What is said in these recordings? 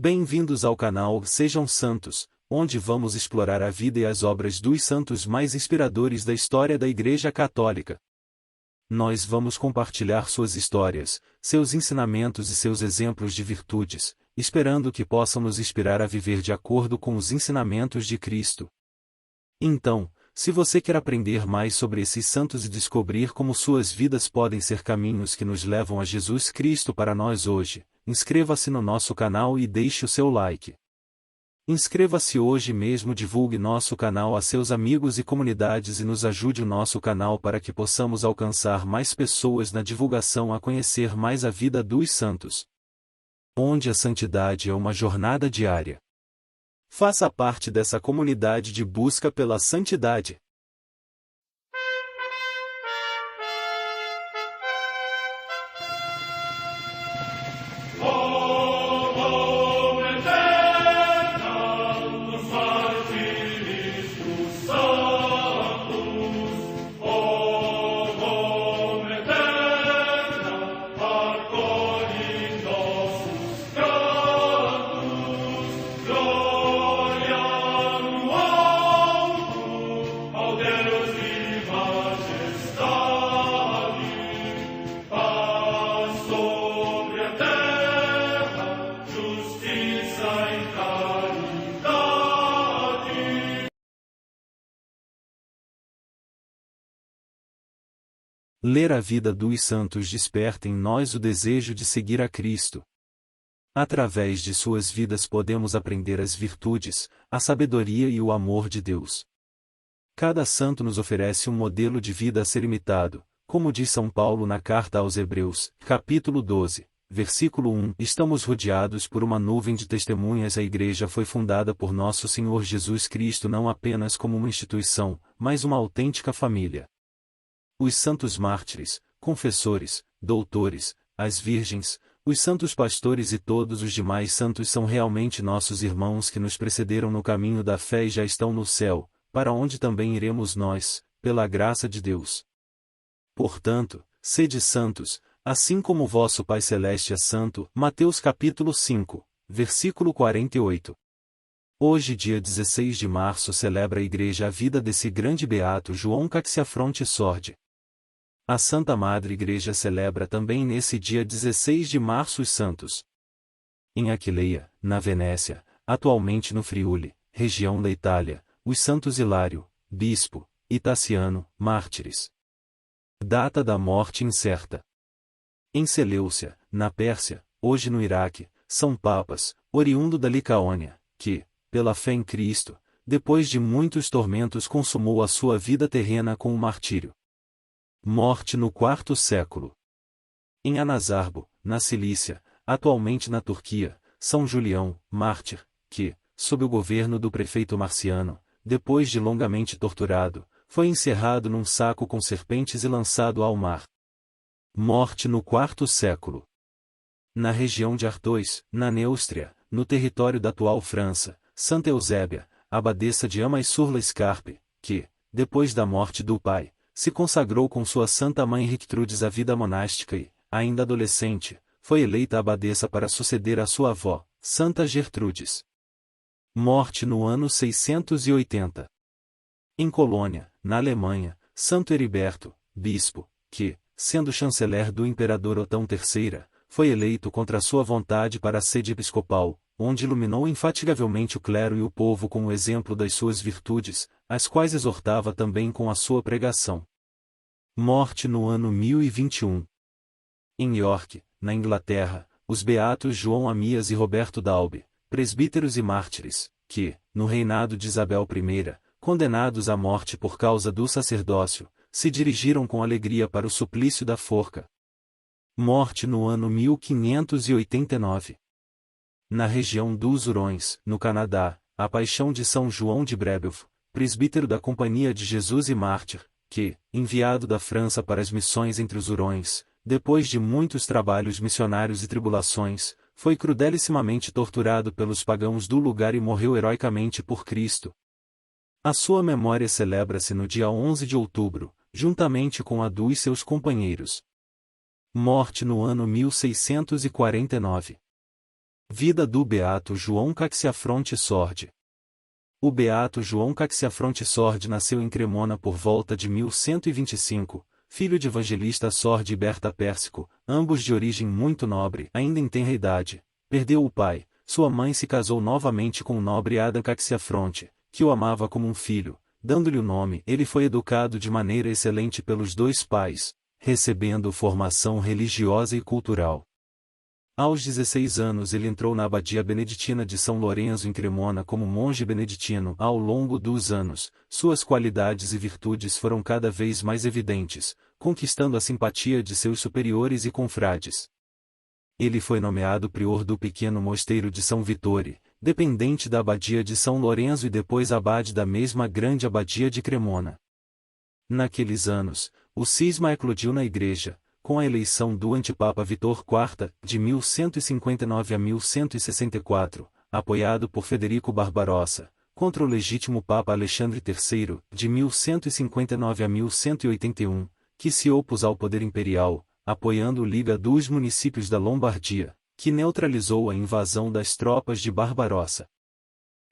Bem-vindos ao canal Sejam Santos, onde vamos explorar a vida e as obras dos santos mais inspiradores da história da Igreja Católica. Nós vamos compartilhar suas histórias, seus ensinamentos e seus exemplos de virtudes, esperando que possam nos inspirar a viver de acordo com os ensinamentos de Cristo. Então, se você quer aprender mais sobre esses santos e descobrir como suas vidas podem ser caminhos que nos levam a Jesus Cristo para nós hoje, inscreva-se no nosso canal e deixe o seu like. Inscreva-se hoje mesmo, divulgue nosso canal a seus amigos e comunidades e nos ajude o nosso canal para que possamos alcançar mais pessoas na divulgação a conhecer mais a vida dos santos. Onde a santidade é uma jornada diária. Faça parte dessa comunidade de busca pela santidade. Ler a vida dos santos desperta em nós o desejo de seguir a Cristo. Através de suas vidas podemos aprender as virtudes, a sabedoria e o amor de Deus. Cada santo nos oferece um modelo de vida a ser imitado, como diz São Paulo na carta aos Hebreus, capítulo 12, versículo 1. Estamos rodeados por uma nuvem de testemunhas. A Igreja foi fundada por nosso Senhor Jesus Cristo não apenas como uma instituição, mas uma autêntica família. Os santos mártires, confessores, doutores, as virgens, os santos pastores e todos os demais santos são realmente nossos irmãos que nos precederam no caminho da fé e já estão no céu, para onde também iremos nós, pela graça de Deus. Portanto, sede santos, assim como vosso Pai Celeste é santo. Mateus capítulo 5, versículo 48. Hoje, dia 16 de março, celebra a Igreja a vida desse grande beato João Caxiafronte Sordi. A Santa Madre Igreja celebra também nesse dia 16 de março os santos. Em Aquileia, na Venécia, atualmente no Friuli, região da Itália, os santos Hilário, bispo, e Taciano, mártires. Data da morte incerta. Em Seleucia, na Pérsia, hoje no Iraque, são papas, oriundo da Licaônia, que, pela fé em Cristo, depois de muitos tormentos consumou a sua vida terrena com o martírio. Morte no IV século. Em Anazarbo, na Cilícia, atualmente na Turquia, São Julião, mártir, que, sob o governo do prefeito Marciano, depois de longamente torturado, foi encerrado num saco com serpentes e lançado ao mar. Morte no IV século. Na região de Artois, na Neustria, no território da atual França, Santa Eusébia, abadesa de Amas-sur-l'Escarpe, que, depois da morte do pai, se consagrou com sua santa mãe Rictrudes à vida monástica e, ainda adolescente, foi eleita abadesa para suceder a sua avó, Santa Gertrudes. Morte no ano 680. Em Colônia, na Alemanha, Santo Heriberto, bispo, que, sendo chanceler do imperador Otão III, foi eleito contra sua vontade para a sede episcopal, onde iluminou infatigavelmente o clero e o povo com o exemplo das suas virtudes, as quais exortava também com a sua pregação. Morte no ano 1021. Em York, na Inglaterra, os beatos João Amias e Roberto Dalby, presbíteros e mártires, que, no reinado de Isabel I, condenados à morte por causa do sacerdócio, se dirigiram com alegria para o suplício da forca. Morte no ano 1589. Na região dos Hurões, no Canadá, a paixão de São João de Brébeuf, presbítero da Companhia de Jesus e mártir, que, enviado da França para as missões entre os Hurões, depois de muitos trabalhos missionários e tribulações, foi crudelissimamente torturado pelos pagãos do lugar e morreu heroicamente por Cristo. A sua memória celebra-se no dia 11 de outubro, juntamente com a dos seus companheiros. Morte no ano 1649. Vida do Beato João Caxiafronte Sordi. O Beato João Caxiafronte Sordi nasceu em Cremona por volta de 1125, filho de evangelista Sordi e Berta Pérsico, ambos de origem muito nobre, ainda em tenra idade. Perdeu o pai, sua mãe se casou novamente com o nobre Adam Caxiafronte, que o amava como um filho, dando-lhe o nome. Ele foi educado de maneira excelente pelos dois pais, recebendo formação religiosa e cultural. Aos 16 anos ele entrou na abadia beneditina de São Lourenço em Cremona como monge beneditino. Ao longo dos anos, suas qualidades e virtudes foram cada vez mais evidentes, conquistando a simpatia de seus superiores e confrades. Ele foi nomeado prior do pequeno mosteiro de São Vittore, dependente da abadia de São Lourenço e depois abade da mesma grande abadia de Cremona. Naqueles anos, o cisma eclodiu na igreja, com a eleição do antipapa Vitor IV, de 1159 a 1164, apoiado por Federico Barbarossa, contra o legítimo Papa Alexandre III, de 1159 a 1181, que se opôs ao poder imperial, apoiando Liga dos Municípios da Lombardia, que neutralizou a invasão das tropas de Barbarossa.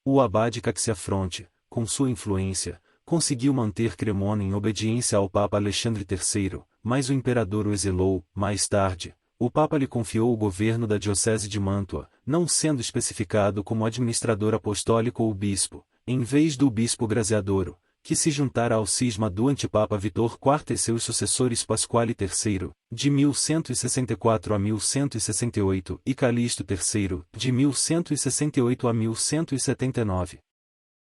O abade Caxiafronte, com sua influência, conseguiu manter Cremona em obediência ao Papa Alexandre III, mas o imperador o exilou. Mais tarde, o Papa lhe confiou o governo da diocese de Mantua, não sendo especificado como administrador apostólico ou bispo, em vez do bispo Graziadoro, que se juntara ao cisma do antipapa Vitor IV e seus sucessores Pasquale III, de 1164 a 1168, e Calixto III, de 1168 a 1179.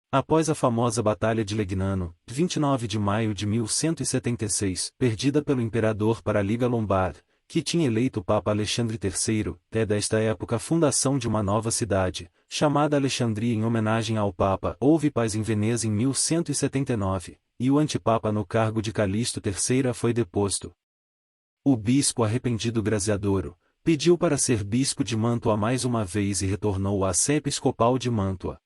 Após a famosa Batalha de Legnano, 29 de maio de 1176, perdida pelo imperador para a Liga Lombard, que tinha eleito o Papa Alexandre III, é desta época a fundação de uma nova cidade, chamada Alexandria em homenagem ao Papa. Houve paz em Veneza em 1179, e o antipapa no cargo de Calixto III foi deposto. O bispo arrependido Graziadoro pediu para ser bispo de Mantua mais uma vez e retornou à sé episcopal de Mantua.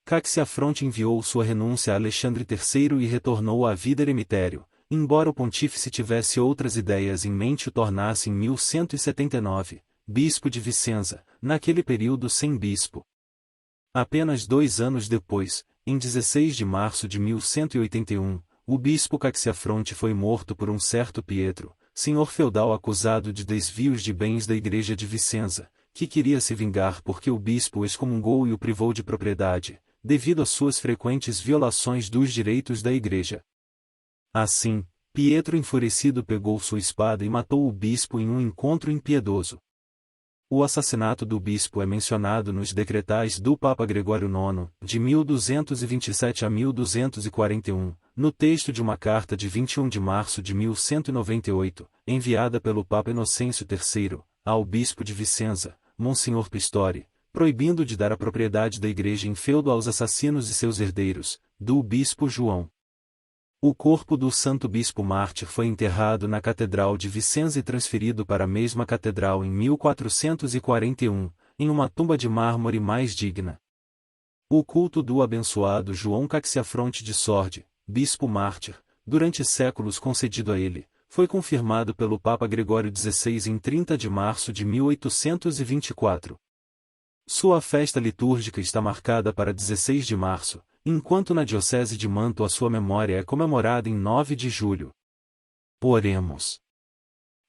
Caxiafronte enviou sua renúncia a Alexandre III e retornou à vida eremitério, embora o pontífice tivesse outras ideias em mente. O tornasse em 1179, bispo de Vicenza, naquele período sem bispo. Apenas 2 anos depois, em 16 de março de 1181, o bispo Caxiafronte foi morto por um certo Pietro, senhor feudal acusado de desvios de bens da igreja de Vicenza, que queria se vingar porque o bispo o excomungou e o privou de propriedade, devido às suas frequentes violações dos direitos da igreja. Assim, Pietro enfurecido pegou sua espada e matou o bispo em um encontro impiedoso. O assassinato do bispo é mencionado nos decretais do Papa Gregório IX, de 1227 a 1241, no texto de uma carta de 21 de março de 1198, enviada pelo Papa Inocêncio III, ao bispo de Vicenza, Monsenhor Pistori, proibindo de dar a propriedade da igreja em feudo aos assassinos e seus herdeiros, do bispo João. O corpo do santo bispo mártir foi enterrado na Catedral de Vicenza e transferido para a mesma catedral em 1441, em uma tumba de mármore mais digna. O culto do abençoado João Caxiafronte de Sordi, bispo mártir, durante séculos concedido a ele, foi confirmado pelo Papa Gregório XVI em 30 de março de 1824. Sua festa litúrgica está marcada para 16 de março, enquanto na diocese de Mantua sua memória é comemorada em 9 de julho. Oremos.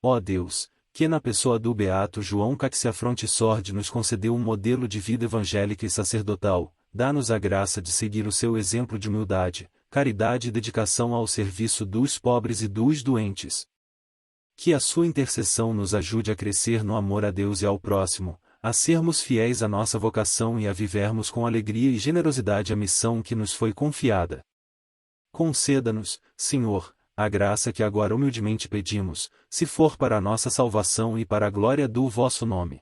Ó Deus, que na pessoa do beato João Caxiafronte Sordi nos concedeu um modelo de vida evangélica e sacerdotal, dá-nos a graça de seguir o seu exemplo de humildade, caridade e dedicação ao serviço dos pobres e dos doentes. Que a sua intercessão nos ajude a crescer no amor a Deus e ao próximo, a sermos fiéis à nossa vocação e a vivermos com alegria e generosidade a missão que nos foi confiada. Conceda-nos, Senhor, a graça que agora humildemente pedimos, se for para a nossa salvação e para a glória do vosso nome.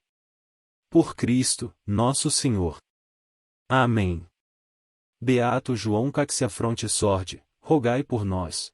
Por Cristo, nosso Senhor. Amém. Beato João Caxiafronte Sordi, rogai por nós.